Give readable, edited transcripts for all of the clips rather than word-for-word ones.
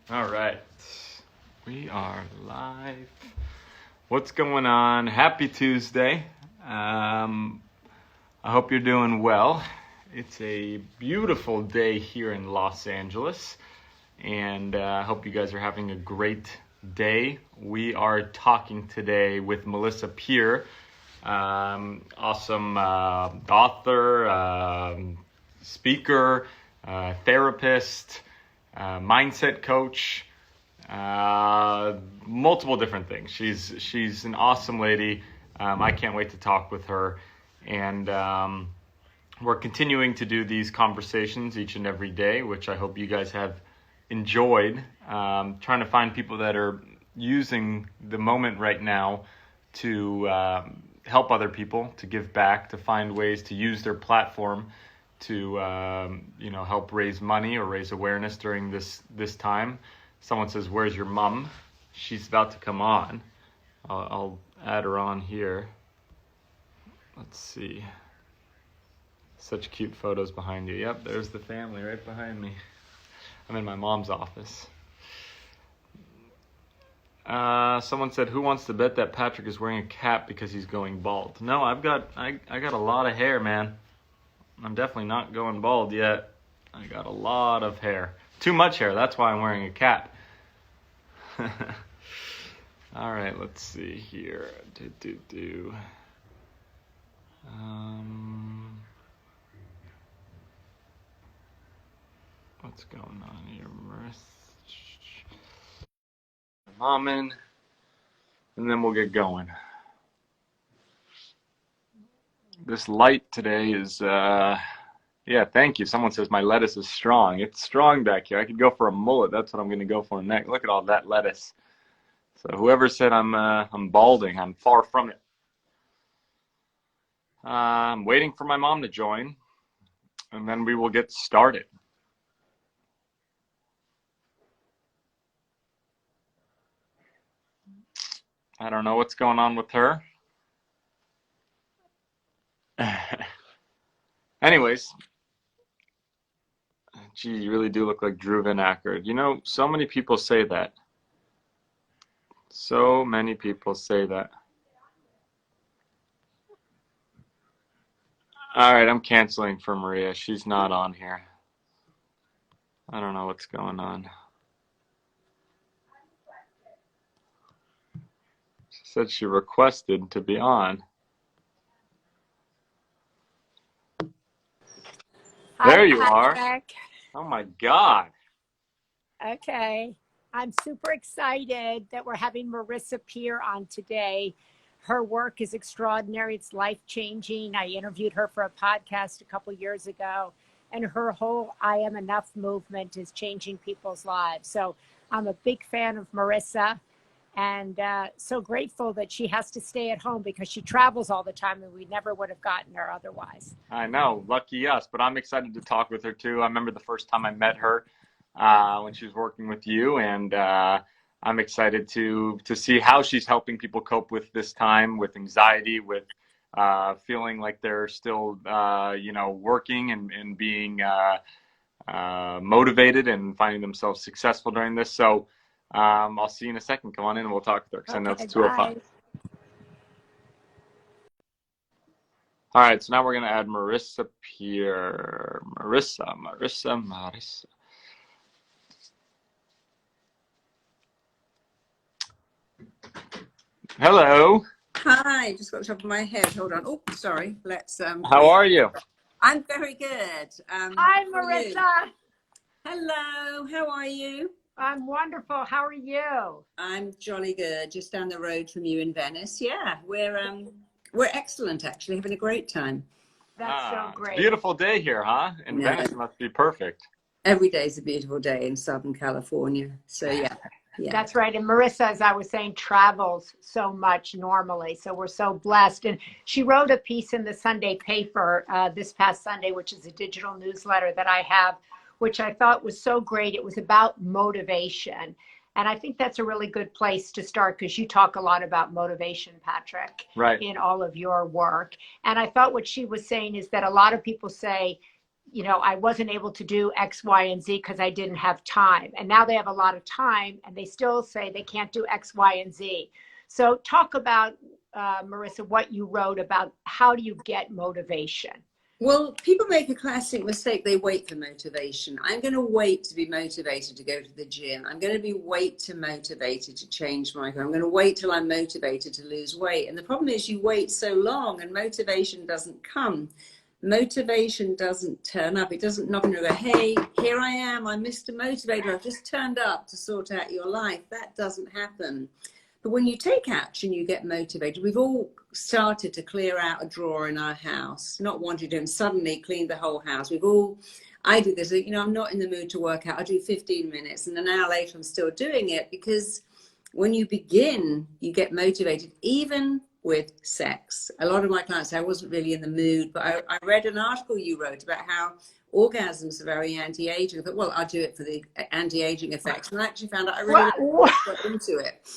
All right. We are live. What's going on? Happy Tuesday. I hope you're doing well. It's a beautiful day here in Los Angeles, and I hope you guys are having a great day. We are talking today with Marisa Peer, awesome author, speaker, therapist, mindset coach, multiple different things. She's an awesome lady. I can't wait to talk with her, and we're continuing to do these conversations each and every day, which I hope you guys have enjoyed. Trying to find people that are using the moment right now to help other people, to give back, to find ways to use their platform to help raise money or raise awareness during this time. Someone says, "Where's your mom?" She's about to come on. I'll add her on here. Let's see. Such cute photos behind you. Yep, there's the family right behind me. I'm in my mom's office. Someone said, "Who wants to bet that Patrick is wearing a cap because he's going bald?" No, I got a lot of hair, man. I'm definitely not going bald yet. I got a lot of hair. Too much hair, that's why I'm wearing a cap. All right, let's see here. What's going on here? Mom in, and then we'll get going. This light today is, yeah, thank you. Someone says my lettuce is strong. It's strong back here. I could go for a mullet. That's what I'm going to go for next. Look at all that lettuce. So whoever said I'm balding, I'm far from it. I'm waiting for my mom to join, and then we will get started. I don't know what's going on with her. Anyways, gee, you really do look like Drew Van Acker. You know, so many people say that. So many people say that. All right, I'm canceling for Maria. She's not on here. I don't know what's going on. She said she requested to be on. Hi, There you Patrick. are. Oh my God. Okay. I'm super excited that we're having Marisa Peer on today. Her work is extraordinary. It's life-changing. I interviewed her for a podcast a couple years ago, and her whole I Am Enough movement is changing people's lives. So I'm a big fan of Marisa, and so grateful that she has to stay at home because she travels all the time, and we never would have gotten her otherwise. I know, lucky us, but I'm excited to talk with her too. I remember the first time I met her when she was working with you, and I'm excited to see how she's helping people cope with this time, with anxiety, with feeling like they're still, working and being motivated and finding themselves successful during this. So I'll see you in a second. Come on in and we'll talk with her because I know it's 2:05. Bye. All right, so now we're going to add Marisa Peer. Marisa. Hello. Hi, just got the top of my head. Hold on. Oh, sorry. Let's. How are you? I'm very good. Hi, Marisa. Hello. How are you? I'm wonderful. How are you? I'm jolly good. Just down the road from you in Venice. Yeah, we're excellent. Actually, having a great time. That's so great. Beautiful day here, huh? In Venice must be perfect. Every day is a beautiful day in Southern California. So yeah. That's right. And Marisa, as I was saying, travels so much normally. So we're so blessed. And she wrote a piece in the Sunday paper this past Sunday, which is a digital newsletter that I have, which I thought was so great. It was about motivation. And I think that's a really good place to start because you talk a lot about motivation, Patrick, right, in all of your work. And I thought what she was saying is that a lot of people say, I wasn't able to do X, Y, and Z because I didn't have time. And now they have a lot of time and they still say they can't do X, Y, and Z. So talk about, Marisa, what you wrote about how do you get motivation? Well, people make a classic mistake. They wait for motivation. I'm going to wait to be motivated to go to the gym. I'm going to wait to motivated to change my career. I'm going to wait till I'm motivated to lose weight. And the problem is you wait so long and motivation doesn't come. Motivation doesn't turn up. It doesn't knock on your door, hey, here I am. I'm Mr. Motivator. I've just turned up to sort out your life. That doesn't happen. But when you take action, you get motivated. We've all started to clear out a drawer in our house, not wanting to, and suddenly clean the whole house. I do this, I'm not in the mood to work out. I do 15 minutes and an hour later I'm still doing it, because when you begin, you get motivated, even with sex. A lot of my clients say I wasn't really in the mood, but I read an article you wrote about how orgasms are very anti-aging. I thought, well, I'll do it for the anti-aging effects. And I actually found out I really got into it.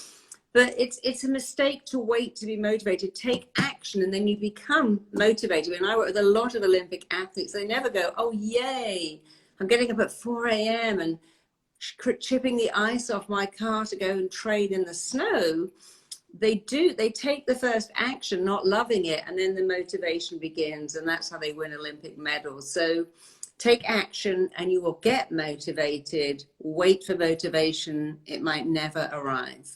But it's a mistake to wait to be motivated. Take action and then you become motivated. And I work with a lot of Olympic athletes. They never go, oh, yay, I'm getting up at 4 a.m. and chipping the ice off my car to go and train in the snow. They take the first action, not loving it, and then the motivation begins. And that's how they win Olympic medals. So take action and you will get motivated. Wait for motivation. It might never arrive.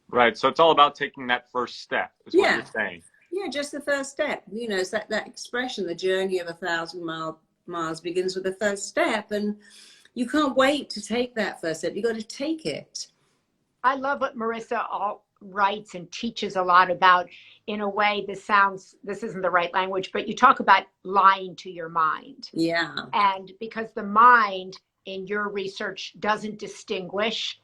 Right. So it's all about taking that first step, is what you're saying. Yeah, just the first step. It's that expression, the journey of 1,000 miles begins with the first step. And you can't wait to take that first step. You got to take it. I love what Marisa writes and teaches a lot about. In a way, this isn't the right language, but you talk about lying to your mind. Yeah. And because the mind, in your research, doesn't distinguish.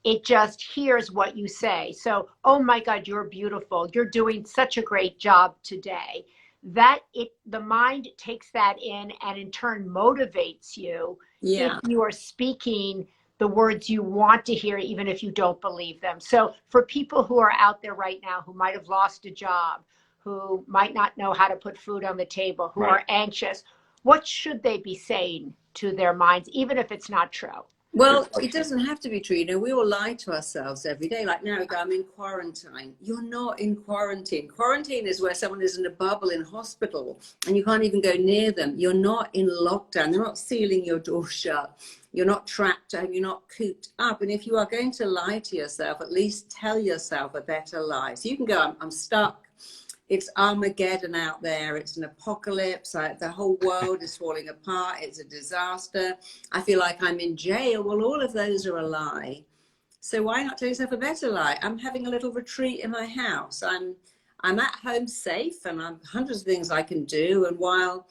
It just hears what you say. So, oh my God, you're beautiful. You're doing such a great job today. The mind takes that and in turn motivates you. Yeah. If you are speaking the words you want to hear, even if you don't believe them. So for people who are out there right now, who might have lost a job, who might not know how to put food on the table, who are anxious, what should they be saying to their minds, even if it's not true? Well, it doesn't have to be true. We all lie to ourselves every day. Like now we go, I'm in quarantine. You're not in quarantine. Quarantine is where someone is in a bubble in hospital and you can't even go near them. You're not in lockdown. They're not sealing your door shut. You're not trapped and you're not cooped up. And if you are going to lie to yourself, at least tell yourself a better lie. So you can go, I'm stuck. It's Armageddon out there. It's an apocalypse. The whole world is falling apart. It's a disaster. I feel like I'm in jail. Well, all of those are a lie. So why not tell yourself a better lie? I'm having a little retreat in my house. I'm at home safe and I'm hundreds of things I can do. And while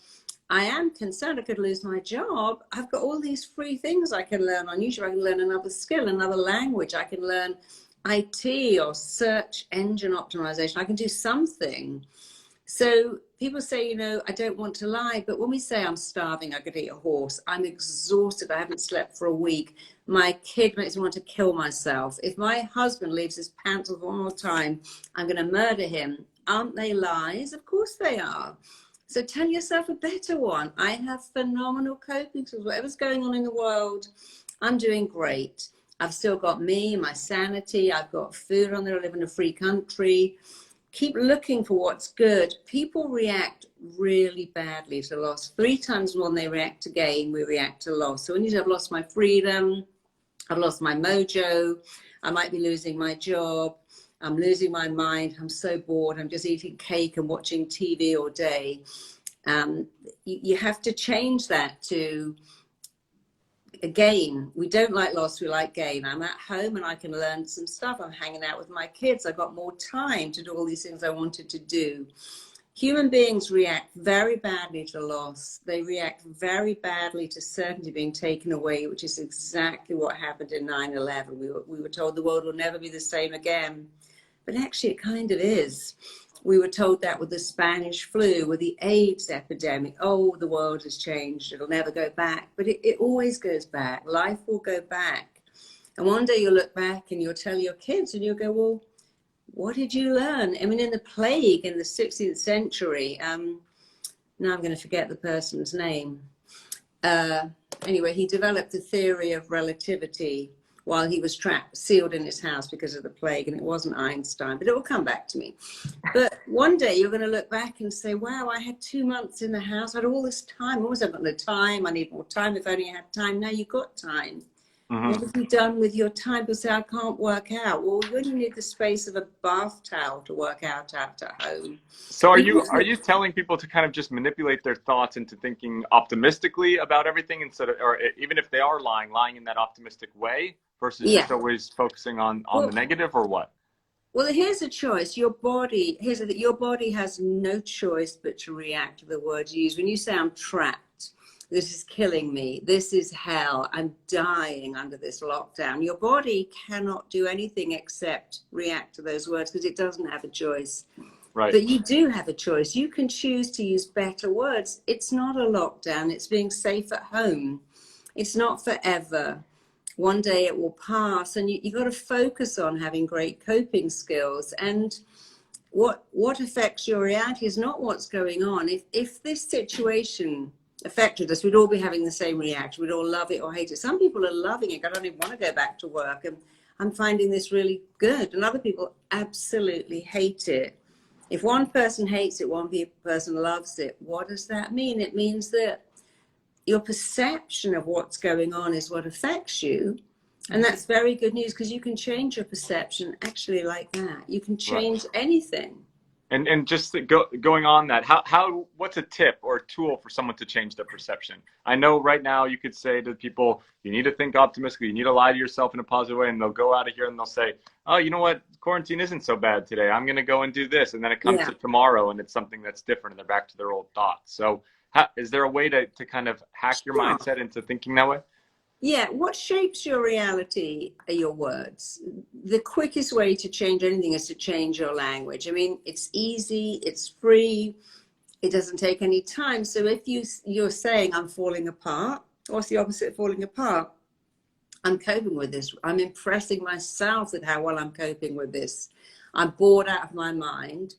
I am concerned I could lose my job, I've got all these free things I can learn on YouTube. I can learn another skill, another language. I can learn IT or search engine optimization. I can do something. So people say, I don't want to lie, but when we say I'm starving, I could eat a horse. I'm exhausted. I haven't slept for a week. My kid makes me want to kill myself. If my husband leaves his pants off one more time, I'm going to murder him. Aren't they lies? Of course they are. So tell yourself a better one. I have phenomenal coping skills. Whatever's going on in the world, I'm doing great. I've still got me, my sanity. I've got food on there. I live in a free country. Keep looking for what's good. People react really badly to loss. 3 times more than they react to gain, we react to loss. So when you say, I've lost my freedom, I've lost my mojo, I might be losing my job, I'm losing my mind, I'm so bored, I'm just eating cake and watching TV all day. You have to change that to, again, we don't like loss, we like gain. I'm at home and I can learn some stuff. I'm hanging out with my kids. I've got more time to do all these things I wanted to do. Human beings react very badly to loss. They react very badly to certainty being taken away, which is exactly what happened in 9/11. We were told the world will never be the same again. But actually it kind of is. We were told that with the Spanish flu, with the AIDS epidemic. Oh, the world has changed. It'll never go back. But it always goes back. Life will go back. And one day you'll look back and you'll tell your kids and you'll go, well, what did you learn? I mean, in the plague in the 16th century, now I'm going to forget the person's name. Anyway, he developed a theory of relativity while he was trapped, sealed in his house because of the plague, and it wasn't Einstein, but it will come back to me. But one day you're going to look back and say, wow, I had 2 months in the house, I had all this time, I always have got no time, I need more time, if only I had time. Now you've got time. What have you done with your time? People say, I can't work out. Well, you only need the space of a bath towel to work out at home. So are you telling people to kind of just manipulate their thoughts into thinking optimistically about everything instead of, or even if they are lying in that optimistic way versus just always focusing on the negative, or what? Well, here's a choice. Your body has no choice but to react to the words you use. When you say I'm trapped, this is killing me, this is hell, I'm dying under this lockdown, your body cannot do anything except react to those words because it doesn't have a choice. Right. But you do have a choice. You can choose to use better words. It's not a lockdown. It's being safe at home. It's not forever. One day it will pass, and you got to focus on having great coping skills. And what affects your reality is not what's going on. If this situation affected us, we'd all be having the same reaction. We'd all love it or hate it. Some people are loving it. I don't even want to go back to work, and I'm finding this really good. And other people absolutely hate it. If one person hates it, one person loves it, what does that mean? It means that your perception of what's going on is what affects you. And that's very good news, because you can change your perception actually like that. You can change anything. And just going on that, how what's a tip or a tool for someone to change their perception? I know right now you could say to people, you need to think optimistically, you need to lie to yourself in a positive way, and they'll go out of here and they'll say, oh, you know what, quarantine isn't so bad today, I'm going to go and do this. And then it comes to tomorrow and it's something that's different and they're back to their old thoughts. So is there a way to kind of hack your mindset into thinking that way? Yeah, what shapes your reality are your words. The quickest way to change anything is to change your language. I mean, it's easy, it's free, it doesn't take any time. So if you're saying I'm falling apart, what's the opposite of falling apart? I'm coping with this. I'm impressing myself with how well I'm coping with this. I'm bored out of my mind.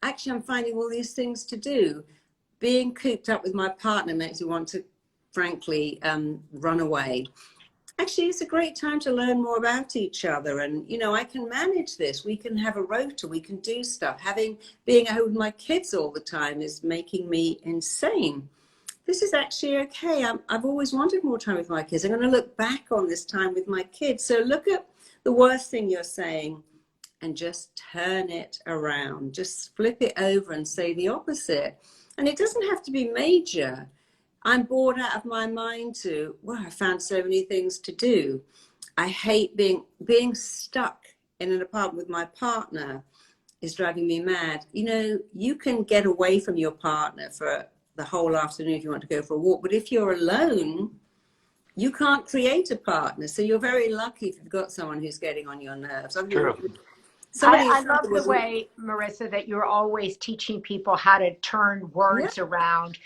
Actually, I'm finding all these things to do. Being cooped up with my partner makes me want to, frankly, run away. Actually, it's a great time to learn more about each other. And, you know, I can manage this. We can have a rota. We can do stuff. Being at home with my kids all the time is making me insane. This is actually okay. I've always wanted more time with my kids. I'm going to look back on this time with my kids. So look at the worst thing you're saying and just turn it around. Just flip it over and say the opposite. And it doesn't have to be major. I'm bored out of my mind to, well, I found so many things to do. I hate being stuck in an apartment with my partner is driving me mad. You know, you can get away from your partner for the whole afternoon if you want to go for a walk. But if you're alone, you can't create a partner. So you're very lucky if you've got someone who's getting on your nerves. True. I love the way, Marisa, that you're always teaching people how to turn words around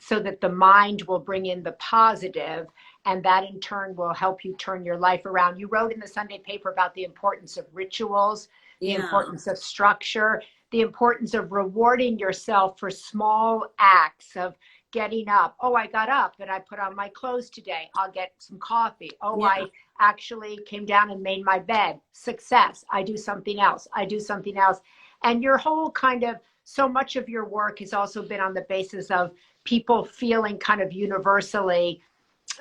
so that the mind will bring in the positive, and that in turn will help you turn your life around. You wrote in the Sunday paper about the importance of rituals, the importance of structure, the importance of rewarding yourself for small acts of getting up. Oh, I got up and I put on my clothes today. I'll get some coffee. Oh, I actually came down and made my bed. Success. I do something else. I do something else. And your whole kind of, so much of your work has also been on the basis of people feeling kind of universally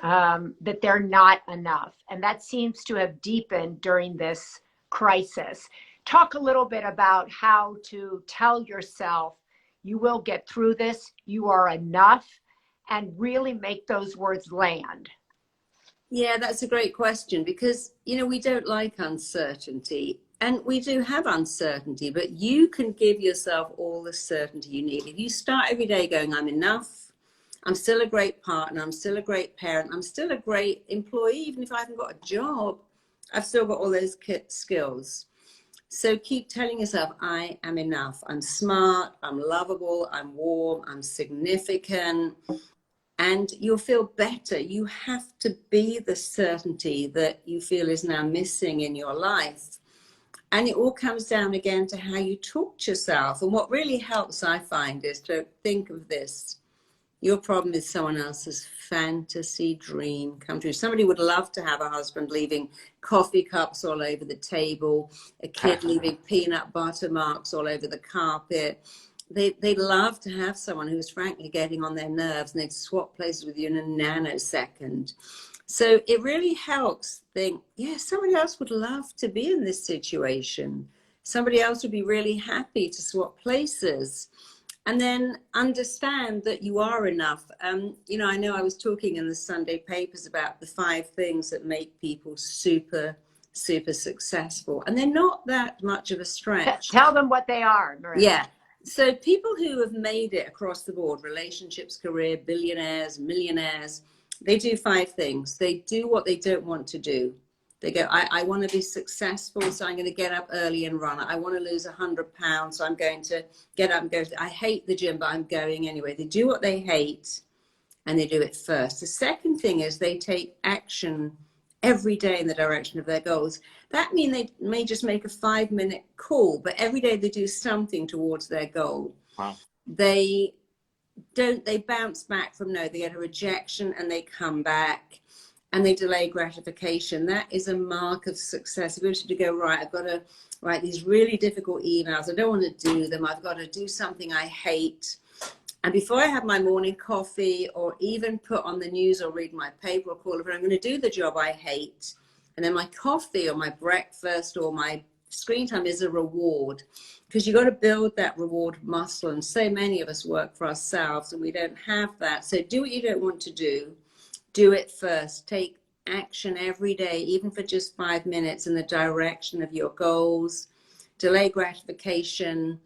that they're not enough. And that seems to have deepened during this crisis. Talk a little bit about how to tell yourself you will get through this, you are enough, and really make those words land. Yeah, that's a great question, because, you know, we don't like uncertainty, and we do have uncertainty, but you can give yourself all the certainty you need. If you start every day going, I'm enough, I'm still a great partner, I'm still a great parent, I'm still a great employee, even if I haven't got a job, I've still got all those skills. So keep telling yourself, I am enough, I'm smart, I'm lovable, I'm warm, I'm significant. And you'll feel better. You have to be the certainty that you feel is now missing in your life. And it all comes down again to how you talk to yourself. And what really helps, I find, is to think of this. Your problem is someone else's fantasy dream come true. Somebody would love to have a husband leaving coffee cups all over the table, a kid leaving peanut butter marks all over the carpet. They'd love to have someone who's frankly getting on their nerves, and they'd swap places with you in a nanosecond. So it really helps think, yeah, somebody else would love to be in this situation. Somebody else would be really happy to swap places. And then understand that you are enough. You know I was talking in the Sunday papers about the 5 things that make people super, super successful. And they're not that much of a stretch. Tell them what they are, Marissa. Yeah. So people who have made it across the board, relationships, career, billionaires, millionaires, they do 5 things. They do what they don't want to do. They go, I want to be successful, so I'm going to get up early and run. I want to lose 100 pounds, so I'm going to get up and go. I hate the gym, but I'm going anyway. They do what they hate, and they do it first. The second thing is they take action every day in the direction of their goals. That means they may just make a 5-minute call, but every day they do something towards their goal. Wow. They bounce back from no, they get a rejection and they come back. And they delay gratification. That is a mark of success. If you to go, right, I've got to write these really difficult emails. I don't want to do them. I've got to do something I hate. And before I have my morning coffee or even put on the news or read my paper or call it, I'm going to do the job I hate. And then my coffee or my breakfast or my screen time is a reward, because you've got to build that reward muscle. And so many of us work for ourselves and we don't have that. So do what you don't want to do. Do it first. Take action every day, even for just 5 minutes, in the direction of your goals. Delay gratification,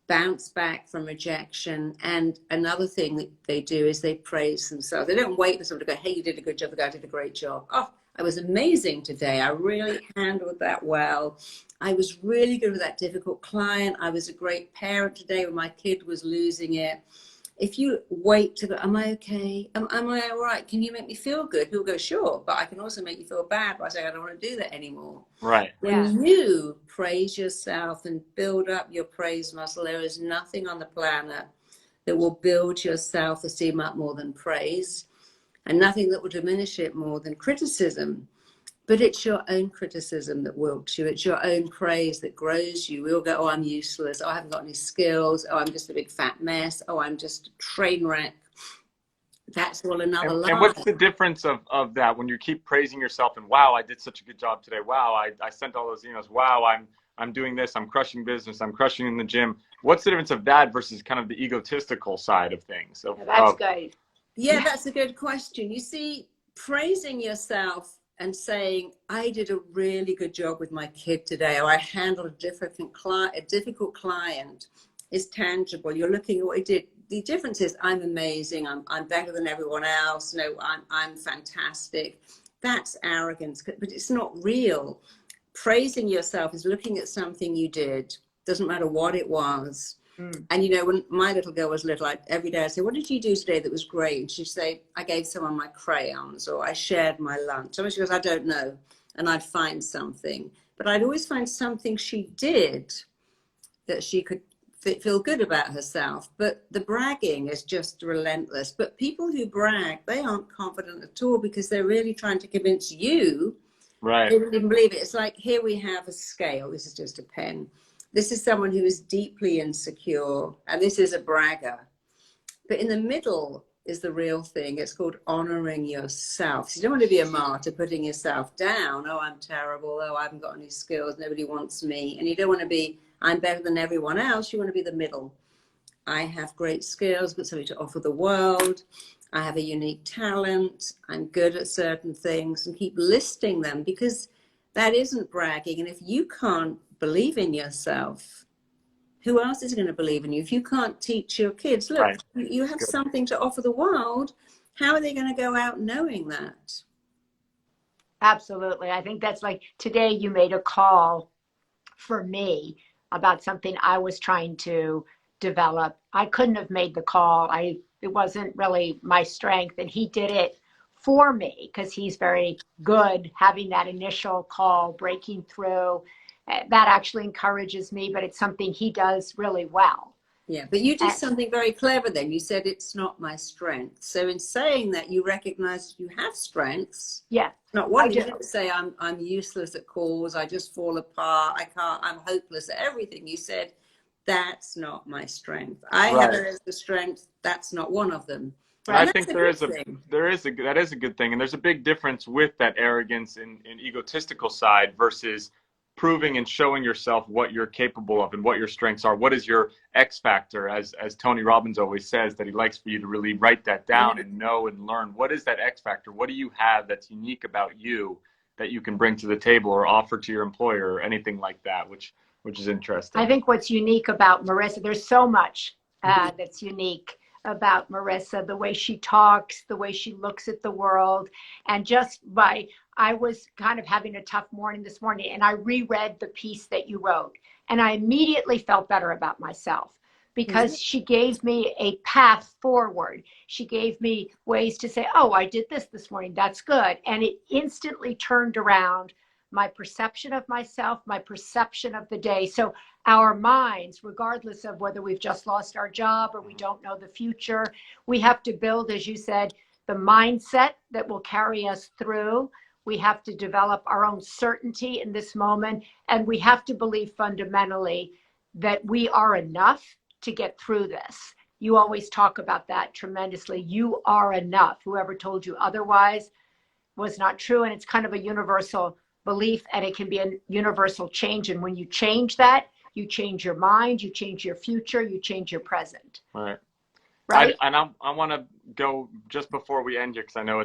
bounce back from rejection. And another thing that they do is they praise themselves. They don't wait for someone to go, hey, you did a good job. The guy did a great job. Oh, I was amazing today. I really handled that well. I was really good with that difficult client. I was a great parent today when my kid was losing it. If you wait to go, am I okay? Am I all right? Can you make me feel good? He'll go, sure, but I can also make you feel bad by saying I don't want to do that anymore. Right. When you praise yourself and build up your praise muscle, there is nothing on the planet that will build your self-esteem up more than praise, and nothing that will diminish it more than criticism. But it's your own criticism that wilts you. It's your own praise that grows you. We'll go, oh, I'm useless. Oh, I haven't got any skills. Oh, I'm just a big fat mess. Oh, I'm just a train wreck. That's all another lie. And what's the difference of that when you keep praising yourself and, wow, I did such a good job today. Wow, I sent all those emails. Wow, I'm doing this. I'm crushing business. I'm crushing in the gym. What's the difference of that versus kind of the egotistical side of things? That's good. Yeah, that's a good question. You see, praising yourself and saying, I did a really good job with my kid today, or I handled a difficult client, is tangible. You're looking at what he did. The difference is, I'm amazing. I'm better than everyone else. No, I'm fantastic. That's arrogance, but it's not real. Praising yourself is looking at something you did. Doesn't matter what it was. And you know, when my little girl was little, every day I'd say, what did you do today that was great? And she'd say, I gave someone my crayons, or I shared my lunch. Sometimes she goes, I don't know. And I'd find something. But I'd always find something she did that she could feel good about herself. But the bragging is just relentless. But people who brag, they aren't confident at all, because they're really trying to convince you. Right. They didn't believe it. It's like, here we have a scale. This is just a pen. This is someone who is deeply insecure, and this is a bragger. But in the middle is the real thing. It's called honoring yourself. So you don't want to be a martyr, putting yourself down. Oh, I'm terrible. Oh, I haven't got any skills. Nobody wants me. And you don't want to be, I'm better than everyone else. You want to be the middle. I have great skills, got something to offer the world. I have a unique talent. I'm good at certain things, and keep listing them, because that isn't bragging. And if you can't believe in yourself, who else is going to believe in you? If you can't teach your kids, look, Right. you have something to offer the world, how are they going to go out knowing that? Absolutely. I think that's like, today you made a call for me about something I was trying to develop. I couldn't have made the call. It wasn't really my strength, and he did it for me, because he's very good having that initial call, breaking through. That actually encourages me, but it's something he does really well. Yeah, but you did And, something very clever then. You said it's not my strength. So in saying that, you recognize you have strengths. yeah, Not I one. You do. didn't say I'm useless at calls. I just fall apart. I can't. I'm hopeless at everything. You said that's not my strength. I have Right. it as the strength. That's not one of them. And I And think that's a good thing. that is a good thing. And there's a big difference with that arrogance and egotistical side versus proving and showing yourself what you're capable of and what your strengths are. What is your X factor? As Tony Robbins always says, that he likes for you to really write that down and know and learn. What is that X factor? What do you have that's unique about you that you can bring to the table or offer to your employer or anything like that, which is interesting. I think what's unique about Marisa, there's so much that's unique about Marisa, the way she talks, the way she looks at the world. And I was kind of having a tough morning this morning, and I reread the piece that you wrote, and I immediately felt better about myself because she gave me a path forward. She gave me ways to say, oh, I did this morning. That's good. And it instantly turned around my perception of myself, my perception of the day. So our minds, regardless of whether we've just lost our job or we don't know the future, we have to build, as you said, the mindset that will carry us through. We have to develop our own certainty in this moment. And we have to believe fundamentally that we are enough to get through this. You always talk about that tremendously. You are enough. Whoever told you otherwise was not true. And it's kind of a universal belief, and it can be a universal change. And when you change that, you change your mind, you change your future, you change your present. Right. Right. I want to go just before we end here, because I know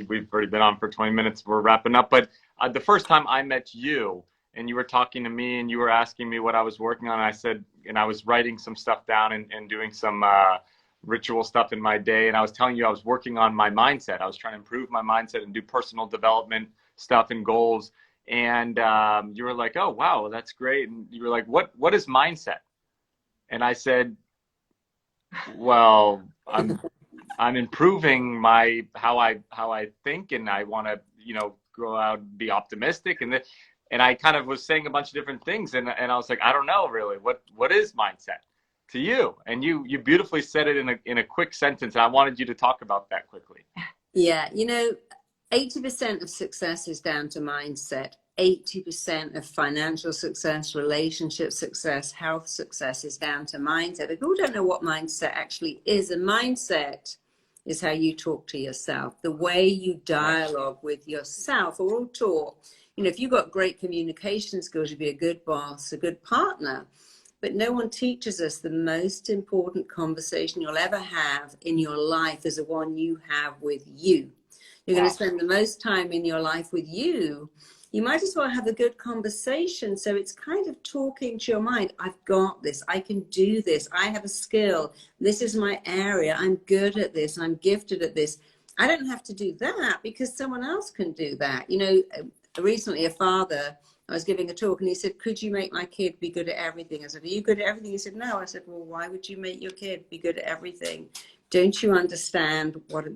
we've already been on for 20 minutes. We're wrapping up. But the first time I met you and you were talking to me and you were asking me what I was working on, and I was writing some stuff down and doing some ritual stuff in my day. And I was telling you I was working on my mindset. I was trying to improve my mindset and do personal development stuff and goals. And you were like, oh, wow, that's great. And you were like, what is mindset? And I said, well, I'm improving how I think, and I want to, go out and be optimistic. And I kind of was saying a bunch of different things. And I was like, I don't know really what is mindset to you? And you beautifully said it in a quick sentence. And I wanted you to talk about that quickly. Yeah. 80% of success is down to mindset. 80% of financial success, relationship success, health success is down to mindset. But people don't know what mindset actually is. A mindset is how you talk to yourself, the way you dialogue with yourself. We're all taught, if you've got great communication skills, you'll be a good boss, a good partner. But no one teaches us the most important conversation you'll ever have in your life is the one you have with you. You're going to spend the most time in your life with you. You might as well have a good conversation. So it's kind of talking to your mind. I've got this. I can do this. I have a skill. This is my area. I'm good at this. I'm gifted at this. I don't have to do that because someone else can do that. Recently I was giving a talk and he said, could you make my kid be good at everything? I said, are you good at everything? He said, no. I said, well, why would you make your kid be good at everything? Don't you understand what a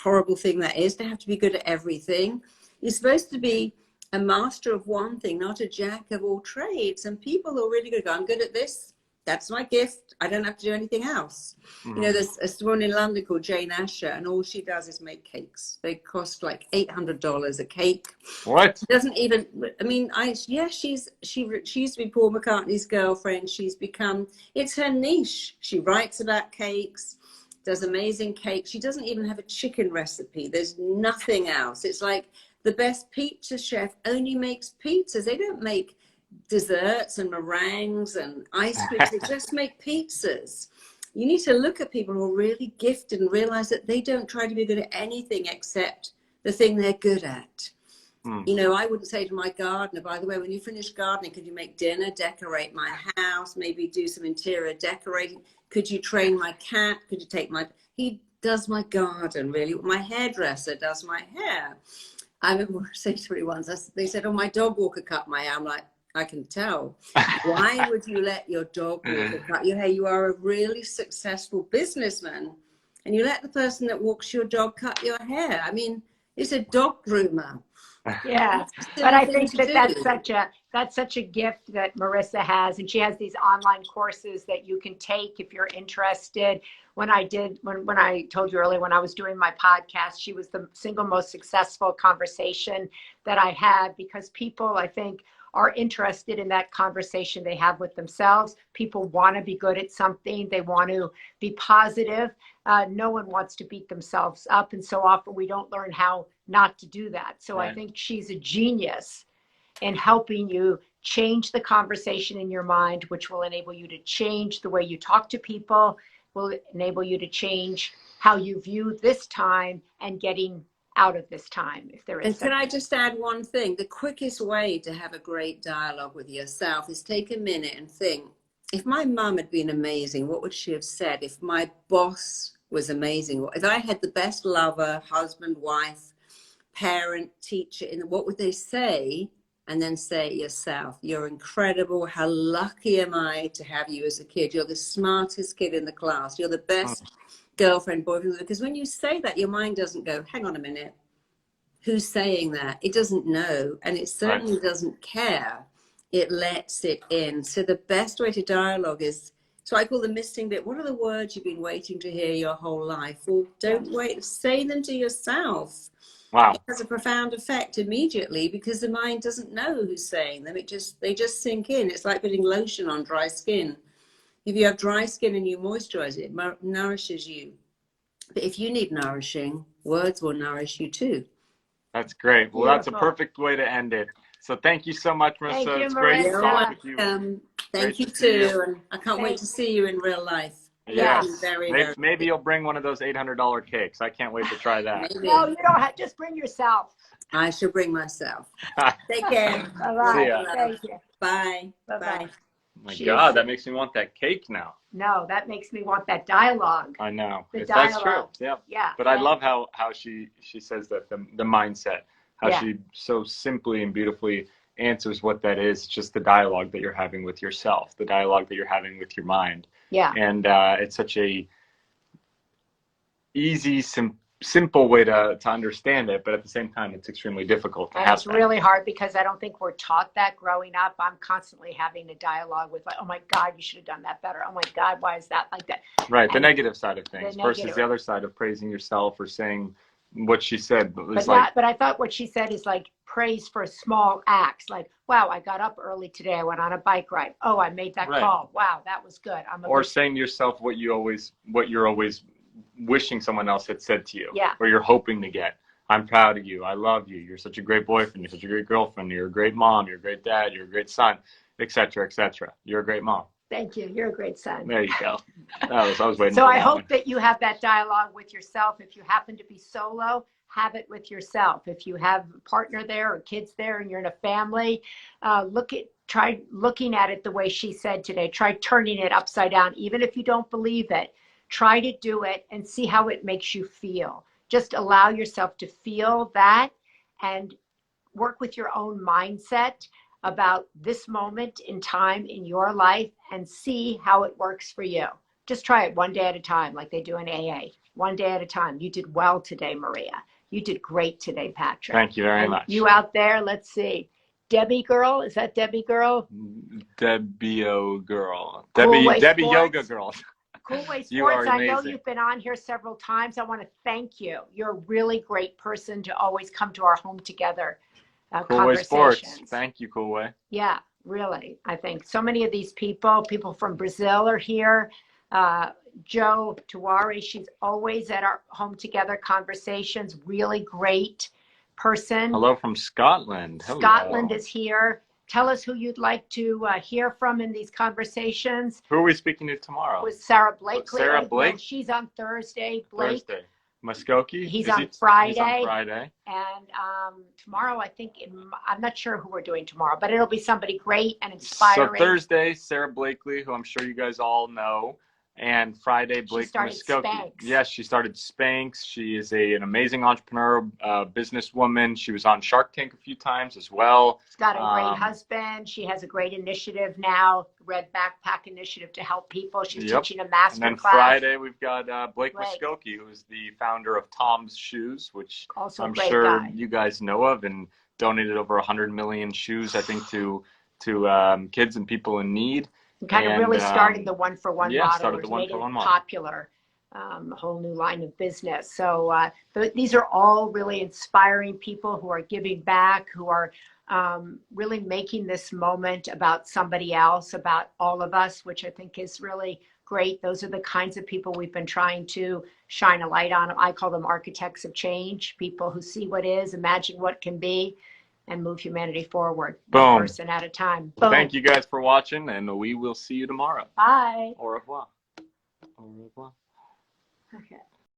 horrible thing that is to have to be good at everything? You're supposed to be a master of one thing, not a jack of all trades. And people are really good. I'm good at this. That's my gift. I don't have to do anything else. Mm-hmm. There's a woman in London called Jane Asher, and all she does is make cakes. They cost like $800 a cake. What? She doesn't even, she used to be Paul McCartney's girlfriend. It's her niche. She writes about cakes, does amazing cakes. She doesn't even have a chicken recipe. There's nothing else. It's like the best pizza chef only makes pizzas. They don't make desserts and meringues and ice cream. They just make pizzas. You need to look at people who are really gifted and realize that they don't try to be good at anything except the thing they're good at. I wouldn't say to my gardener, by the way, when you finish gardening, could you make dinner, decorate my house, maybe do some interior decorating? Could you train my cat? Could you take he does my garden, really. My hairdresser does my hair. I remember saying to me once, they said, oh, my dog walker cut my hair. I'm like, I can tell. Why would you let your dog walker cut your hair? You are a really successful businessman, and you let the person that walks your dog cut your hair. I mean, it's a dog groomer. Yeah, but I think that's That's such a gift that Marisa has. And she has these online courses that you can take if you're interested. When I told you earlier, when I was doing my podcast, she was the single most successful conversation that I had, because people, I think, are interested in that conversation they have with themselves. People want to be good at something. They want to be positive. No one wants to beat themselves up. And so often we don't learn how not to do that. So Right. I think she's a genius in helping you change the conversation in your mind, which will enable you to change the way you talk to people, will enable you to change how you view this time and getting out of this time, if there is. And can I just add one thing? The quickest way to have a great dialogue with yourself is take a minute and think, if my mum had been amazing, what would she have said? If my boss was amazing, if I had the best lover, husband, wife, parent, teacher, what would they say? And then say it yourself. You're incredible. How lucky am I to have you as a kid? You're the smartest kid in the class. You're the best girlfriend, boyfriend. Because when you say that, your mind doesn't go, hang on a minute, who's saying that? It doesn't know. And it certainly doesn't care. It lets it in. So the best way to dialogue is, so I call the missing bit, what are the words you've been waiting to hear your whole life? Well, don't wait. Say them to yourself. Wow. It has a profound effect immediately, because the mind doesn't know who's saying them. They just sink in. It's like putting lotion on dry skin. If you have dry skin and you moisturize it, it nourishes you. But if you need nourishing, words will nourish you too. That's great. Well, that's a Beautiful. perfect way to end it. So thank you so much, Marisa. Thank you, It's great to Marisa. talk with you. Thank you Great to see you. too. And I can't wait to see you in real life. Yes. Very, maybe, very maybe you'll bring one of those $800 cakes. I can't wait to try that. Maybe. No, you don't have, just bring yourself. I should bring myself. Take care. Bye-bye. See ya. Thank you. Bye. Bye-bye. Bye. My Jeez. God, that makes me want that cake now. No, that makes me want that dialogue. I know. The That's true. dialogue. Yeah. Yeah. But I love how she says that the mindset, how Yeah. she so simply and beautifully answers what that is, just the dialogue that you're having with yourself, the dialogue that you're having with your mind. Yeah. And it's such a easy, simple way to understand it, but at the same time, it's extremely difficult to And have it's that. really hard because I don't think we're taught that growing up. I'm constantly having a dialogue with, like, oh my God, you should have done that better. Oh my God, why is that like that? Right, the And negative side of things the versus negative. the other side of praising yourself or saying what she said. But I thought what she said is like praise for small acts. Like, wow, I got up early today. I went on a bike ride. Oh, I made that Right. call. Wow, that was good. Or saying to yourself what you're always wishing someone else had said to you. Yeah. Or you're hoping to get. I'm proud of you. I love you. You're such a great boyfriend. You're such a great girlfriend. You're a great mom. You're a great dad. You're a great son, etc., etc. You're a great mom. Thank you. You're a great son. There you go. I was waiting So for I that hope one. that you have that dialogue with yourself. If you happen to be solo, have it with yourself. If you have a partner there or kids there and you're in a family, try looking at it the way she said today. Try turning it upside down. Even if you don't believe it, try to do it and see how it makes you feel. Just allow yourself to feel that and work with your own mindset about this moment in time in your life and see how it works for you. Just try it one day at a time, like they do in AA. One day at a time. You did well today, Maria. You did great today, Patrick. Thank you very much. You out there, let's see. Debbie Girl, is that Debbie Girl? Debbie-O girl. Cool Way Debbie Sports. Yoga girl. Cool Way You are Sports, I know amazing. you've been on here several times. I want to thank you. You're a really great person to always come to our home together Cool Way Sports. conversations. Thank you, Cool Way. Yeah, really. I think so many of these people from Brazil are here. Joe Tuwari, she's always at our home together conversations. Really great person. Hello from Scotland. Hello. Scotland is here. Tell us who you'd like to hear from in these conversations. Who are we speaking to tomorrow? With Sarah Blakely. Sarah No, Blake? she's on Thursday. Blake. Thursday. Muskoke? He's Is on he- Friday. He's on Friday. And tomorrow, I think, I'm not sure who we're doing tomorrow, but it'll be somebody great and inspiring. So Thursday, Sarah Blakely, who I'm sure you guys all know. And Friday, Blake started Muskoke. Spanx. Yes, she started Spanx. She is an amazing entrepreneur, businesswoman. She was on Shark Tank a few times as well. She's got a great husband. She has a great initiative now, Red Backpack Initiative to help people. She's teaching a master And then class. Friday, we've got Blake Blake. Muskoke, who is the founder of Tom's Shoes, which Also a I'm great sure guy. you guys know of. And donated over 100 million shoes, I think, to kids and people in need. Kind of really started the one-for-one model, started the which made it one-for-one model popular, a whole new line of business. So these are all really inspiring people who are giving back, who are really making this moment about somebody else, about all of us, which I think is really great. Those are the kinds of people we've been trying to shine a light on. I call them architects of change, people who see what is, imagine what can be, and move humanity forward, one person at a time. Well, thank you guys for watching, and we will see you tomorrow. Bye. Au revoir. Au revoir. Okay.